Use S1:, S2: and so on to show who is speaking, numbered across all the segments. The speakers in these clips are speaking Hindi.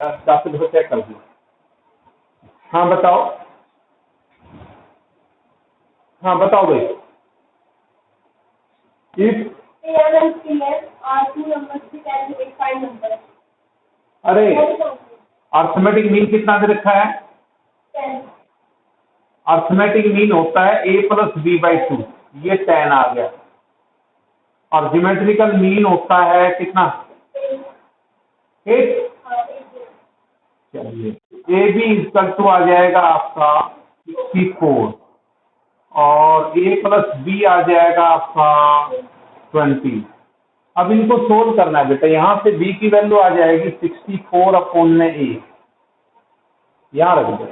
S1: जाके देखो, चेक कर लो। हाँ बताओ। हाँ बताओ भाई। इफ अरे अर्थमेटिक मीन कितना दे रखा है? अर्थमेटिक मीन होता है a+b/2, ये 10 आ गया। और ज्योमेट्रिकल मीन होता है कितना? 8। चलिए, ए बी इक्वल टू आ जाएगा आपका 64 और a+b आ जाएगा आपका 20। अब इनको सोल्व करना है बेटा। यहां से b की वैल्यू आ जाएगी 64/a, यहां रख दो।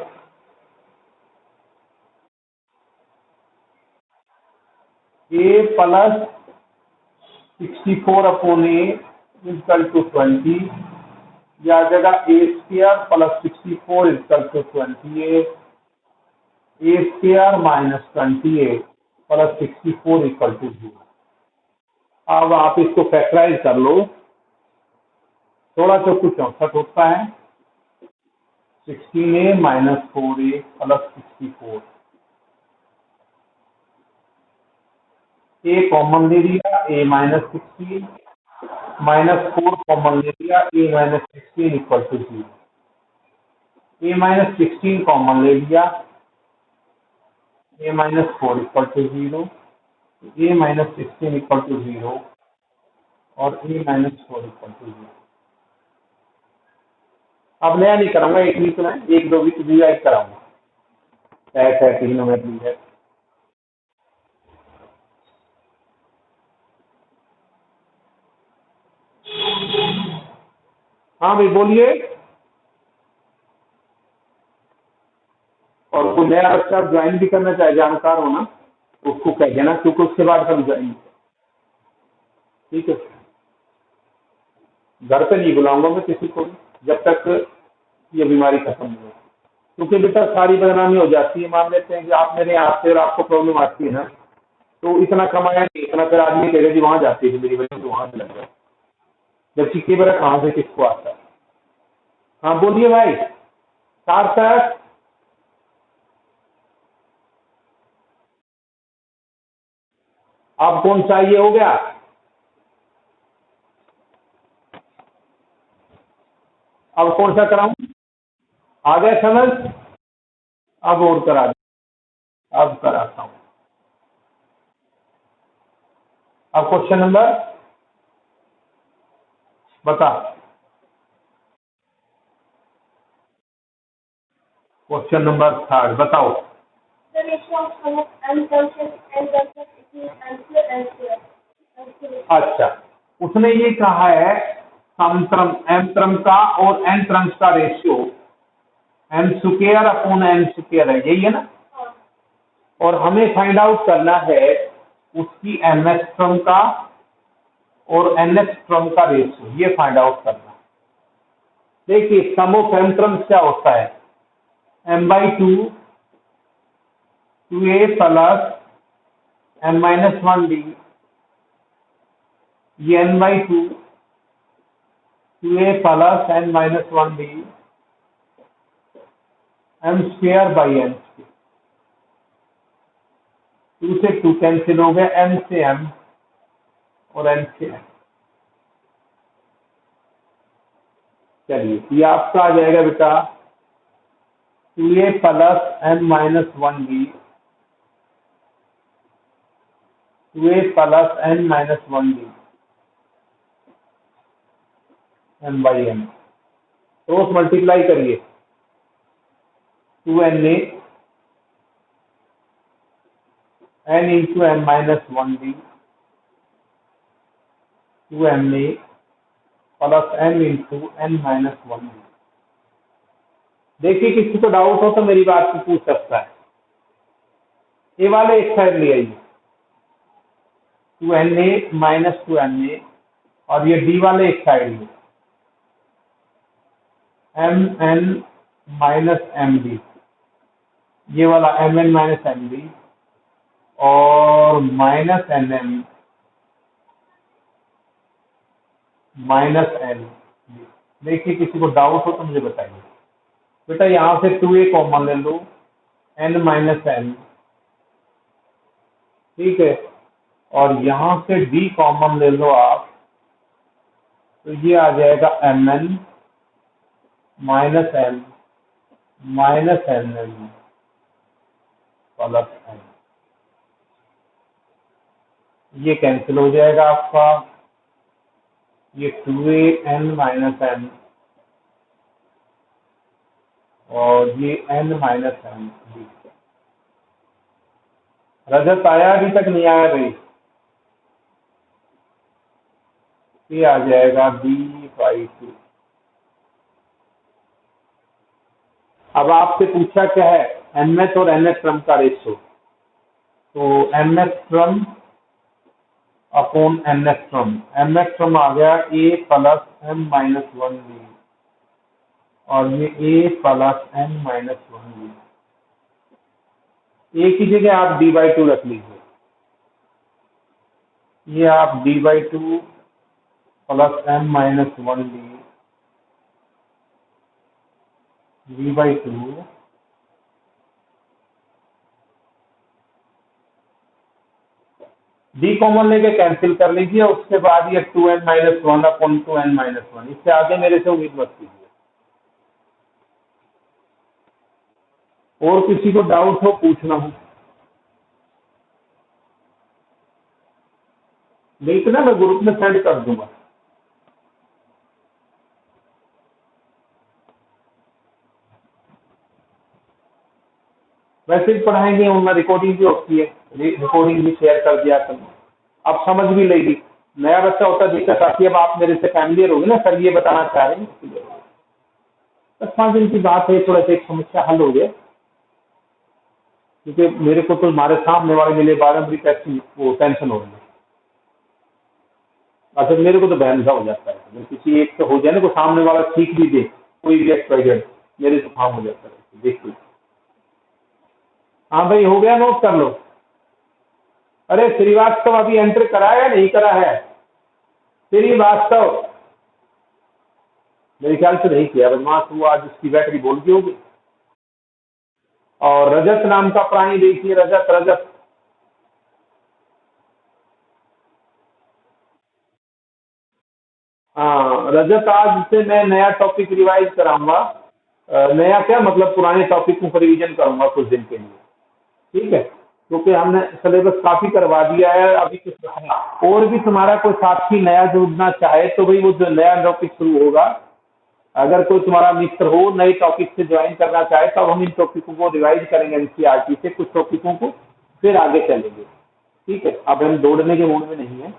S1: a+64/a इक्वल टू 20, या आ जाएगा a² + 64 equal to 28, a² - 28 + 64 equal to 0। अब आप इसको फैक्टराइज कर लो। थोड़ा सा कुछ 64 होता है, 16a - 4a + 64। a कॉमन ले लिया, a - 16 -4 कॉमन ले लिया, a - 16 equal to 0। a - 16 common ले लिया, a - 4 equal to 0, a - 16 equal to 0 और a - 4 इक्वल टू 0। अब नया नहीं कराऊंगा, एक वीक में 1-2 वीक रिवाइज कराऊंगा। टैट है, ट्रिग्नोमेट्री है। हाँ भाई बोलिए। और कोई नया बच्चा ज्वाइन भी करना चाहे, जानकार हो ना, उसको कह देना, क्योंकि उसके बाद हम ज्वाइन। ठीक है, घर पे नहीं बुलाऊंगा मैं किसी को जब तक ये बीमारी खत्म नहीं हो। क्योंकि बेटा सारी बदनामी हो जाती है। मान लेते हैं कि आप मेरे यहाँ आते और आपको प्रॉब्लम आती है ना, तो इतना कमाया नहीं, इतना फिर आदमी कहेगा जी वहां जाती है मेरी वजह से वहां से लग गया, जबकि कई बार कहाँ से किसको आता है। हाँ बोलिए भाई। सार्थक, आप कौन सा ये हो गया? अब कौन सा कराऊं? आ गया समझ? अब और करा दो। अब कराता हूं। अब क्वेश्चन नंबर बता। क्वेश्चन नंबर 3 बताओ। अच्छा, उसने ये कहा है समत्रम एम त्रम का और एन त्रम का रेशियो m² है, यही है ना? और हमें फाइंड आउट करना है उसकी ms त्रम का और ns त्रम का रेशियो, ये फाइंड आउट करना। देखिए सम ऑफ एम त्रम क्या होता है? m/2 2a + m-1d, ये n/2 2a + n-1d m²/n²। 2 से 2 कैंसिल हो गया, m से m और n से n। चलिए ये आपका आ जाएगा बेटा 2a + n-1d, 2a + n-1d m/n। Cross multiply करिए, 2na n × m-1d 2ma + n × n-1d। देखिए किसी को डाउट हो तो मेरी बात को पूछ सकता है। ए वाले एक साइड ले आइए, 2na - 2ma, और ये डी वाले एक साइड में mn - md, ये वाला mn - md और -nm - n। देखिए किसी को डाउट हो तो मुझे बताइए। बेटा यहाँ से 2a कॉमन ले लो, n माइनस एन, ठीक है, और यहाँ से d कॉमन ले लो आप, तो ये आ जाएगा mn minus n plus n, ये कैंसिल हो जाएगा आपका, ये 2a n माइनस एन और ये n माइनस एन। रजत आया, अभी तक नहीं आया भाई? ये आ जाएगा b/2। अब आपसे पूछा क्या है, nth और nth क्रम का रेशो, तो nth क्रम अपॉन nth क्रम, nth क्रम आ गया a plus m minus 1b और ये a plus m minus 1b। a की जगह आप d/2 रख लीजिए, ये आप d/2 plus m minus 1b d/2 D common लेके कैंसिल कर लीजिए, उसके बाद ये 2n minus 1 upon 2n minus 1, इससे आगे मेरे से उम्मीद मत कीजिए। और किसी को डाउट हो पूछना हो, लिंक ना मैं ग्रुप में सेंड कर दूंगा। वैसे भी पढ़ाएंगे, उनमें रिकॉर्डिंग भी होती है, रिकॉर्डिंग भी शेयर कर दिया करो, अब समझ भी लेगी। नया बच्चा होता दिक्कत आती है, अब आप मेरे से फैमिलियर होगी ना, सर ये बताना चाह रहे हैं, 10-5 दिन की बात है, थोड़ा सा एक समस्या हल हो गया, क्योंकि मेरे को तो हमारे सामने वाले मिले बारंबार टेस्ट वो टेंशन हो रही है। अच्छा मेरे को तो बहन सा हो जाता है, अगर किसी एक तो हो जाए ना, को सामने वाला सीख भी दे, कोई भी एक्सपाइजेड, मेरे तो काम हो जाता है। देखिए, हाँ भाई हो गया, नोट कर लो। अरे श्रीवास्तव अभी एंटर करा है या नहीं करा है? श्रीवास्तव मेरे ख्याल से नहीं किया, बदमाश वो आज उसकी बैटरी बोल गई होगी। और रजत नाम का प्राणी देखिए, रजत रजत, हाँ रजत, आज से मैं नया टॉपिक रिवाइज कराऊंगा। नया क्या मतलब, पुराने टॉपिक को रिवीजन करूंगा कुछ दिन के लिए, ठीक है, क्योंकि हमने सिलेबस काफी करवा दिया है। अभी कुछ है और भी तुम्हारा कोई साथी नया जुड़ना चाहे तो भाई वो जो नया टॉपिक शुरू होगा, अगर कोई तुम्हारा मित्र हो नए टॉपिक से ज्वाइन करना चाहे तो हम इन टॉपिकों को रिवाइज करेंगे एनसीईआरटी से, कुछ टॉपिकों को फिर आगे चलेंगे, ठीक है। अब हम दौड़ने के मूड में नहीं है,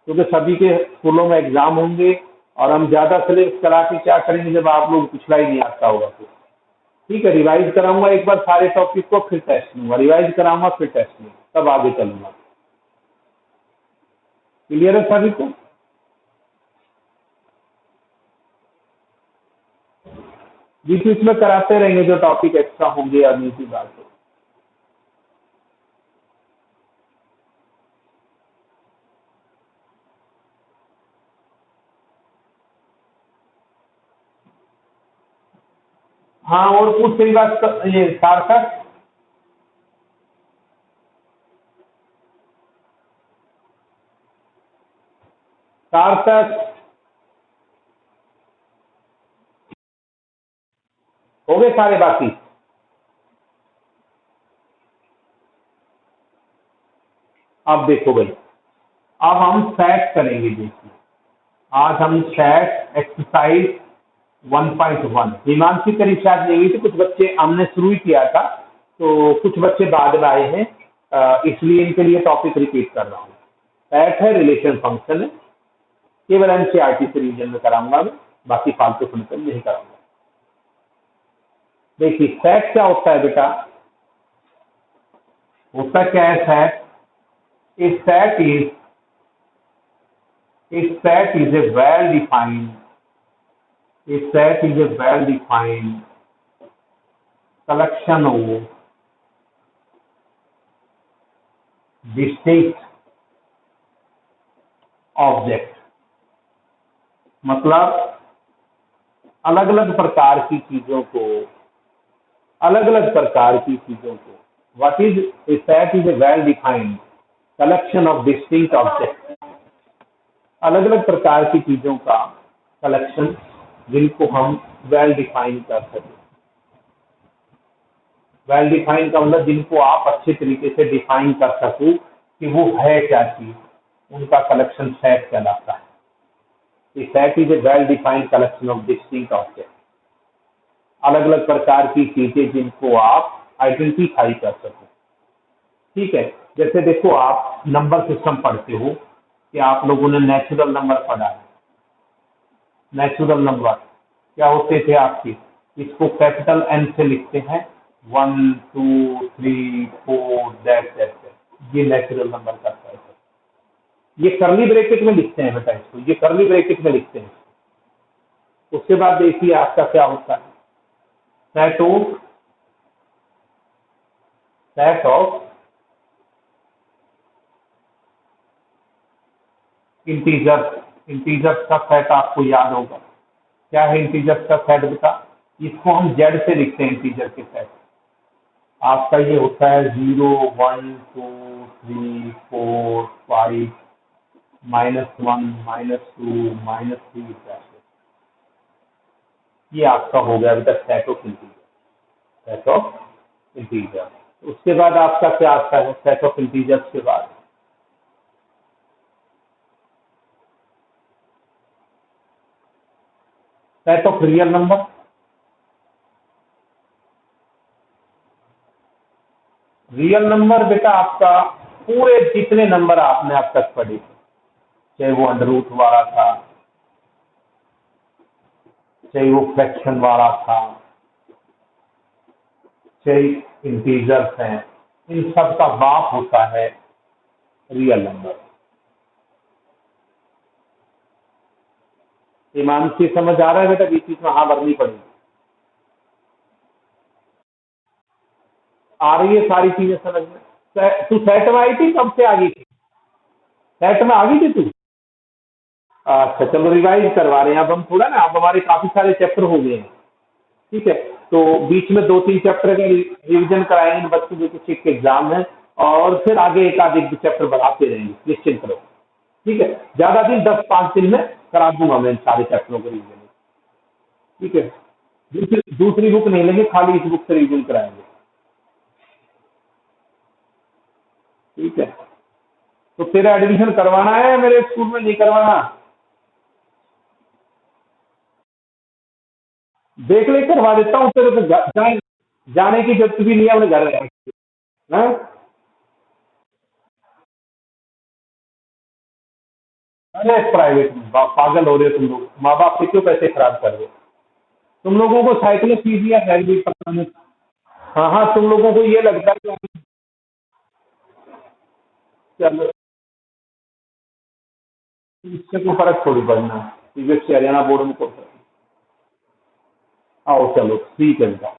S1: क्योंकि सभी के स्कूलों में एग्जाम होंगे और हम ज्यादा सिलेबस करा के क्या करेंगे जब आप लोग पिछला ही नहीं आता होगा तो, ठीक है। रिवाइज कराऊंगा एक बार सारे टॉपिक को, फिर टेस्ट लूंगा, रिवाइज कराऊंगा फिर टेस्ट लूंगा, तब आगे चलूंगा। क्लियर है सभी को? बीच बीच में कराते रहेंगे जो टॉपिक एक्स्ट्रा होंगे या नहीं की बात है। हाँ और कुछ सही बात, ये सार्थक, सार्थक हो गए सारे बाकी? अब देखो भाई, अब हम सेट करेंगे। देखिए आज हम सेट एक्सरसाइज 1.1, हिमांशु की करीब शायद नहीं हुई थी, कुछ बच्चे हमने शुरू ही किया था तो कुछ बच्चे बाद में आए हैं, इसलिए इनके लिए टॉपिक रिपीट कर रहा हूँ। सेट है, रिलेशन फंक्शन है, केवल एनसीईआरटी से रीजन में कराऊंगा मैं, बाकी फालतू सुनकर नहीं कराऊंगा। देखिए सेट क्या होता है बेटा, होता क्या है set, a set is a set is a well defined a set is a well defined collection of distinct objects। मतलब अलग अलग प्रकार की चीजों को अलग अलग प्रकार की चीजों को what is a set is a well defined collection of distinct object, अलग अलग प्रकार की चीजों का कलेक्शन जिनको हम वेल डिफाइन कर सकें। वेल डिफाइन का मतलब जिनको आप अच्छे तरीके से डिफाइन कर सको कि वो है क्या चीज, उनका कलेक्शन सेट कहलाता है। Set is a well defined collection of distinct object, अलग अलग प्रकार की चीजें जिनको आप आइडेंटिफाई कर सको। ठीक है, जैसे देखो आप नंबर सिस्टम पढ़ते हो कि आप लोगों ने नेचुरल नंबर पढ़ा है। नेचुरल नंबर क्या होते थे आपके, इसको कैपिटल एन से लिखते हैं 1 2 3 4 दैट दैट दैट, ये नेचुरल नंबर का सेट है। ये करली ब्रैकेट में लिखते हैं बेटा, इसको ये करली ब्रैकेट में लिखते हैं। उसके बाद देखिए आपका क्या होता है, सेट ऑफ इंटीजर्स। इंटीजर्स का सेट आपको याद होगा, क्या है इंटीजर्स का सेट बेटा, इसको हम जेड से लिखते हैं इंटीजर के सेट। आपका ये होता है 0 1 2 3 4 5 -1 -2 -3। ये आपका हो गया बेटा set of integer, set of integer. उसके बाद आपका क्या आता है सेट ऑफ इंटीजर्स के बाद, set of real number. Real number बेटा आपका पूरे जितने नंबर आपने अब तक पढ़े, चाहे वो अंडर रूट वाला था, चाहे वो फ्रैक्शन वाला था, चाहे इंटीजर्स हैं, इन सब का बाप होता है रियल नंबर। ईमान से समझ आ रहा है बेटा, बीच बीच में हाँ भरनी पड़ेगी। आ रही है सारी चीजें समझ में। तू सेट में आई थी, कब से आ गई थी, सेट में आ गई थी तू? अच्छा चलो रिवाइज करवा रहे हैं अब हम थोड़ा ना, अब हमारे काफी सारे चैप्टर हो गए हैं। ठीक है, तो बीच में 2-3 चैप्टर का रिविजन कराएंगे बच्चों के, कुछ एक एग्जाम है, और फिर आगे एक आध एक चैप्टर बढ़ाते रहेंगे, निश्चिंत करो। ठीक है, ज्यादा दिन 10-5 दिन में करा दूंगा मैं इन सारे चैप्टरों को रिविजन। ठीक है, दूसरी बुक नहीं लेंगे, खाली इस बुक से रिविजन कराएंगे। ठीक है, तो तेरा एडमिशन करवाना है मेरे स्कूल में, नहीं करवाना? देख ले, करवा देता हूँ तेरे को, जाने की जरूरत भी नहीं है, अपने घर रहेंगे। हाँ? अरे प्राइवेट में पागल हो रहे हो तुम लोग, माँ बाप के क्यों पैसे खराब कर रहे हो? तुम लोगों को साइकिल फीस या है भी पता नहीं। हाँ हाँ, तुम लोगों को ये लगता है कि चलो इससे कोई फर्क थोड़ी पड़ना है, सीबीएसई हरियाणा बोर्ड में कोई फर्क नहीं। आओ चलो ठीक है बेटा।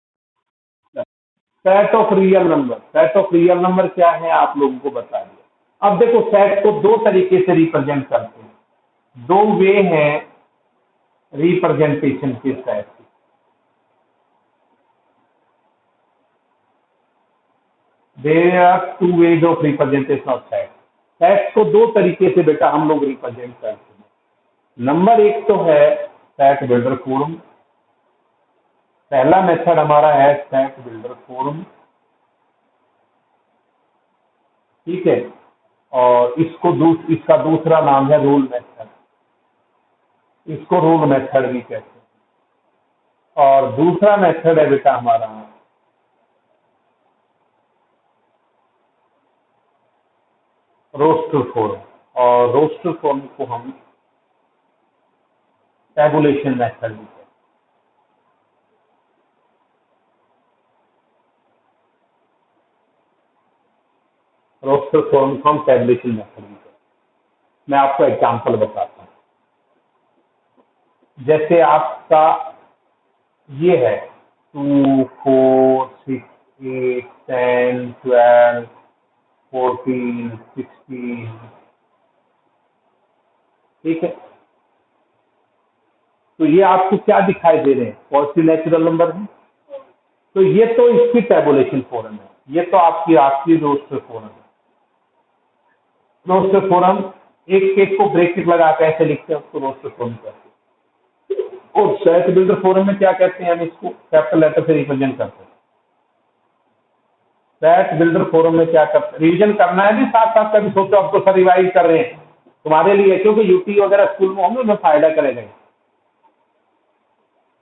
S1: Set of real number, set of real number क्या है आप लोगों को बता दिया। अब देखो सेट को दो तरीके से रिप्रेजेंट करते हैं, दो वे हैं रिप्रेजेंटेशन के set. There are two ways of representation of set. Set को दो तरीके से बेटा हम लोग रिप्रेजेंट करते हैं। नंबर एक तो है सेट बिल्डर थ्योरम, पहला मेथड हमारा है सेट बिल्डर थ्योरम। ठीक है, और इसका दूसरा नाम है रूल मेथड, इसको रूल मेथड भी कहते हैं। और दूसरा मेथड है बेटा हमारा रोस्टर फॉर्म, और रोस्टर फॉर्म को हम टैबुलेशन मेथड भी कहते हैं। रोस्टर फॉर्म को हम टैबुलेशन मेथड भी कहते हैं। मैं आपको एग्जांपल बताता हूँ। जैसे आपका ये है 2 4 6 8 10 12 14 16। ठीक है, तो ये आपको क्या दिखाई दे रहे हैं? पॉजिटिव नेचुरल नंबर है। तो ये तो इसकी टेबुलेशन फॉर्म है, ये तो आपकी रोस्टर फॉर्म है। रोस्टर फॉर्म एक एक को ब्रैकेट लगा के ऐसे लिखते हैं, उसको रोस्टर फॉर्म कहते हैं। और सेट बिल्डर फॉर्म में क्या कहते हैं? हम इसको कैपिटल लेटर से रिप्रेजेंट करते हैं। सेट बिल्डर फोरम में क्या करते हैं? रिविजन करना है भी, साथ साथ कभी सोचो आपको सर रिवाइज कर रहे हैं तुम्हारे लिए, क्योंकि यूटी वगैरह स्कूल में होंगे उन्हें फायदा करेगा।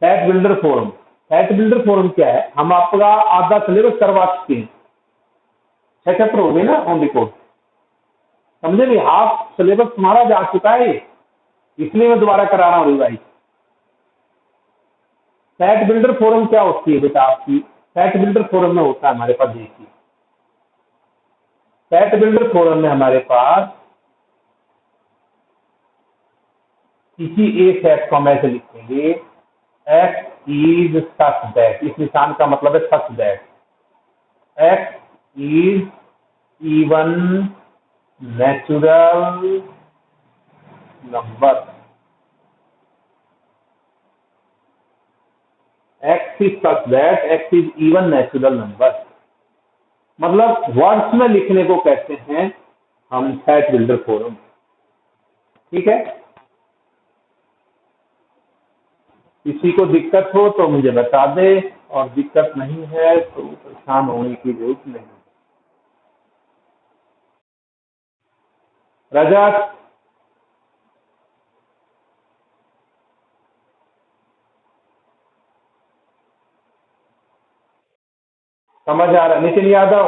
S1: Set builder forum, set builder forum क्या है? हम आपका आधा सिलेबस करवा चुके हैं, 6 चैप्टर हो गए ना ऑन रिकॉर्ड, समझे भी? हाफ सिलेबस तुम्हारा जा चुका है, इसलिए मैं दोबारा करा रहा हूँ रिवाइज। सेट बिल्डर फोरम क्या होती है बेटा आपकी? सेट बिल्डर फोरम में होता है हमारे पास, देखिए सेट बिल्डर फोरम में हमारे पास किसी एक सेट को हम ऐसे लिखेंगे, एक्स इज सच दैट, इस निशान का मतलब है such that x is even natural number, x is such that x is even natural number, मतलब वर्ड्स में लिखने को कहते हैं हम सेट बिल्डर फोरम। ठीक है, किसी को दिक्कत हो तो मुझे बता दे, और दिक्कत नहीं है तो परेशान होने की जरूरत नहीं। रजत, समझ आ रहा? नितिन यादव,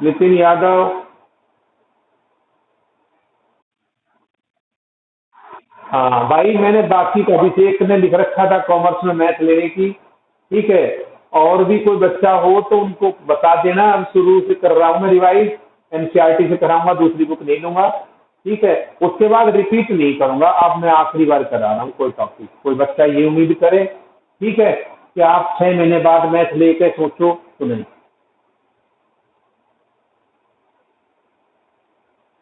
S1: नितिन यादव, हाँ भाई, मैंने बाकी का अभिषेक ने लिख रखा था कॉमर्स में मैथ लेने की। ठीक है, और भी कोई बच्चा हो तो उनको बता देना, अब शुरू से कर रहा हूँ मैं रिवाइज, एनसीईआरटी से कराऊंगा, दूसरी बुक नहीं लूंगा। ठीक है, उसके बाद रिपीट नहीं करूंगा, अब मैं आखिरी बार करा रहा हूँ कोई टॉपिक। कोई बच्चा ये उम्मीद करे, ठीक है, कि आप 6 महीने बाद मैथ लेके सोचो, तो नहीं।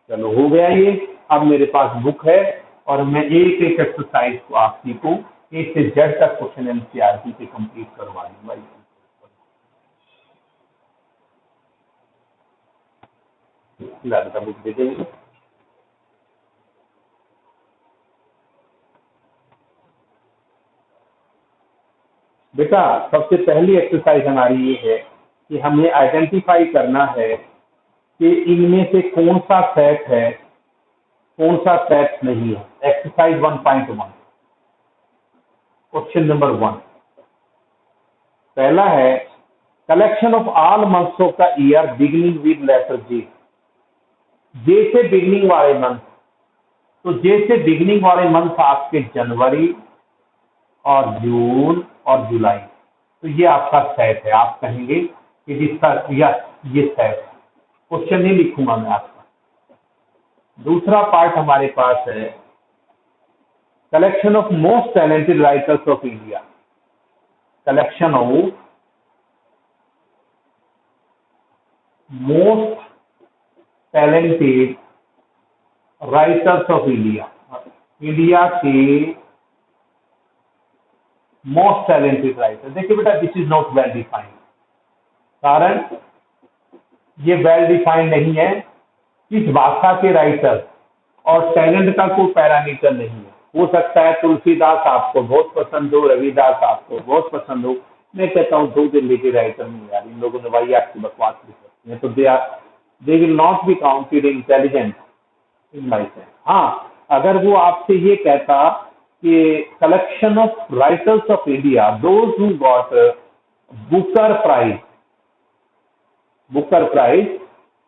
S1: चलो हो गया ये, अब मेरे पास बुक है और मैं एक एक एक्सरसाइज को आपकी को ए से जेड तक क्वेश्चन एनसीईआरटी से कंप्लीट करवा दूंगा। ज्यादा बुक दे देंगे। बेटा सबसे पहली एक्सरसाइज हमारी ये है कि हमें आइडेंटिफाई करना है कि इनमें से कौन सा सेट है, कौन सा सेट नहीं है। एक्सरसाइज 1.1, क्वेश्चन नंबर 1, पहला है collection of all months of the year beginning with letter J. J से बिगिनिंग वाले मंथ, तो जे से बिगिनिंग वाले मंथ आपके जनवरी और जून और जुलाई, तो ये आपका सेट है। आप कहेंगे कि जिसका ये सेट है, क्वेश्चन नहीं लिखूंगा मैं आपका। दूसरा पार्ट हमारे पास है collection of most talented writers of India. Collection of most talented writers of India, India के मोस्ट टैलेंटेड राइटर। देखिए बेटा, this is not well defined, कारण ये वेल डिफाइंड नहीं है। किस भाषा के राइटर और टैलेंट का कोई पैरामीटर नहीं है। हो सकता है तुलसीदास आपको बहुत पसंद हो, रविदास आपको बहुत पसंद हो, मैं कहता हूँ दो दिल्ली के राइटर नहीं यार, इन लोगों ने भाई आपकी बकवास भी करती है, तो they will not be counted intelligent in my sense. हाँ, अगर वो आपसे ये कहता कि collection of writers of India those who got Booker prize, Booker prize,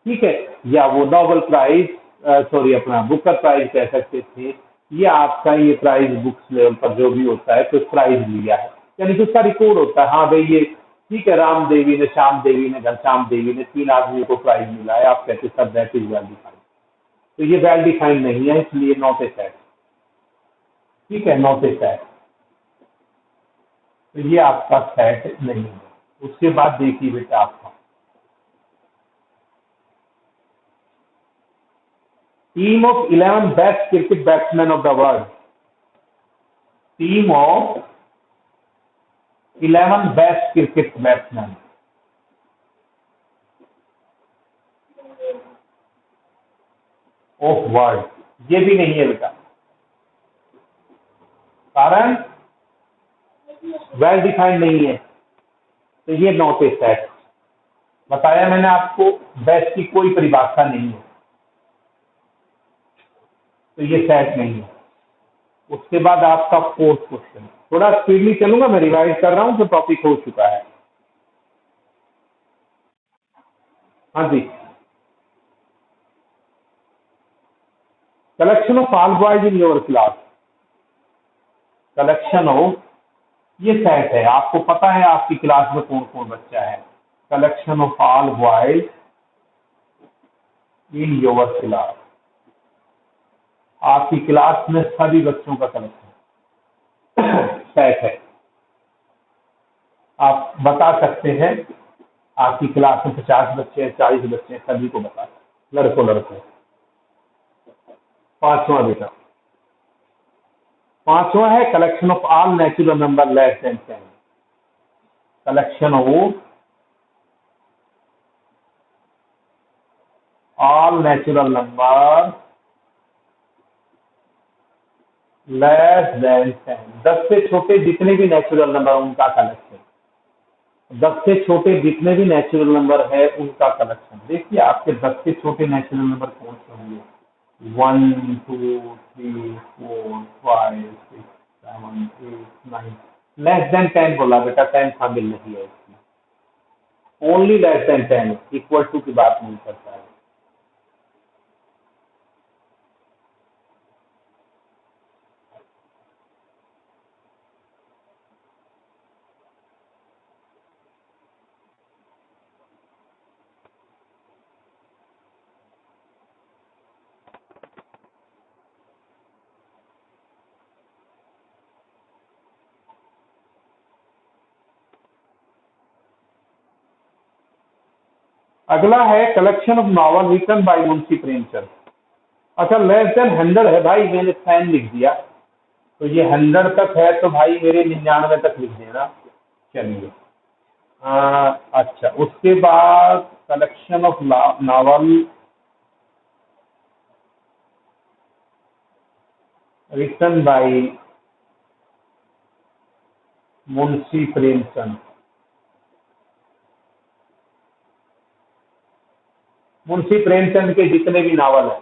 S1: ठीक है, या वो नोबेल प्राइज, सॉरी अपना बुकर प्राइज कह सकते थे, ये आपका ये प्राइज बुक्स लेवल पर जो भी होता है तो प्राइज लिया है, यानी कि उसका रिकॉर्ड होता है। हाँ भाई ये ठीक है, राम देवी ने, श्याम देवी ने, घनश्याम देवी ने, 3 आदमियों को प्राइज मिला है, आप कहते सब दैट इज वेल डिफाइंड। तो ये वेल डिफाइंड नहीं है, इसलिए नॉट ए सेट। ठीक है, नॉट ए सेट, तो ये आपका सेट नहीं है। उसके बाद देखिए बेटा आपका team of 11 best cricket batsman of the world, team of 11 best cricket batsman. Of world, ये भी नहीं है बेटा, कारण वेल डिफाइंड नहीं है, तो ये नॉट ए सेट। बताया मैंने आपको, बेस्ट की कोई परिभाषा नहीं है, तो ये सेट नहीं है। उसके बाद आपका फोर्थ क्वेश्चन, थोड़ा स्पीडली चलूंगा, मैं रिवाइज कर रहा हूं तो टॉपिक हो चुका है। हाँ जी, collection of all boys in your class, collection of, ये सेट है, आपको पता है आपकी क्लास में कौन कौन बच्चा है। Collection of all boys in your class, आपकी क्लास में सभी बच्चों का कलेक्शन सेट है। आप बता सकते हैं आपकी क्लास में 50 बच्चे हैं, 40 बच्चे हैं, सभी को बता सकते, लड़कों। पांचवा बेटा, पांचवा है collection of all natural number less than 10, collection of all natural number less than 10, 10 से छोटे जितने भी नेचुरल नंबर उनका कलेक्शन, 10 से छोटे जितने भी नेचुरल नंबर है उनका कलेक्शन। देखिए आपके 10 से छोटे नेचुरल नंबर कौन से होंगे, 1 2 3 4 5 6 7 8 9, लेस देन 10 बोला बेटा, 10 शामिल नहीं है इसमें, only less than 10, equal to की बात नहीं करता है। अगला है collection of novel written by Munshi Premchand. अच्छा, लेस देन 100 है भाई, मैंने 10 लिख दिया, तो ये 100 तक है तो भाई मेरे 99 तक लिख देना। चलिए, अच्छा, उसके बाद collection of novel written by Munshi Premchand, Munshi Premchand के जितने भी नावल हैं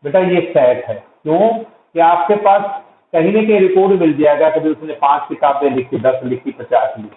S1: बेटा ये सेट है। क्यों कि आपके पास कहीं न कहीं रिकॉर्ड मिल जाएगा कि उसने 5 किताबें लिखी, 10 लिखी, 50 लिखी,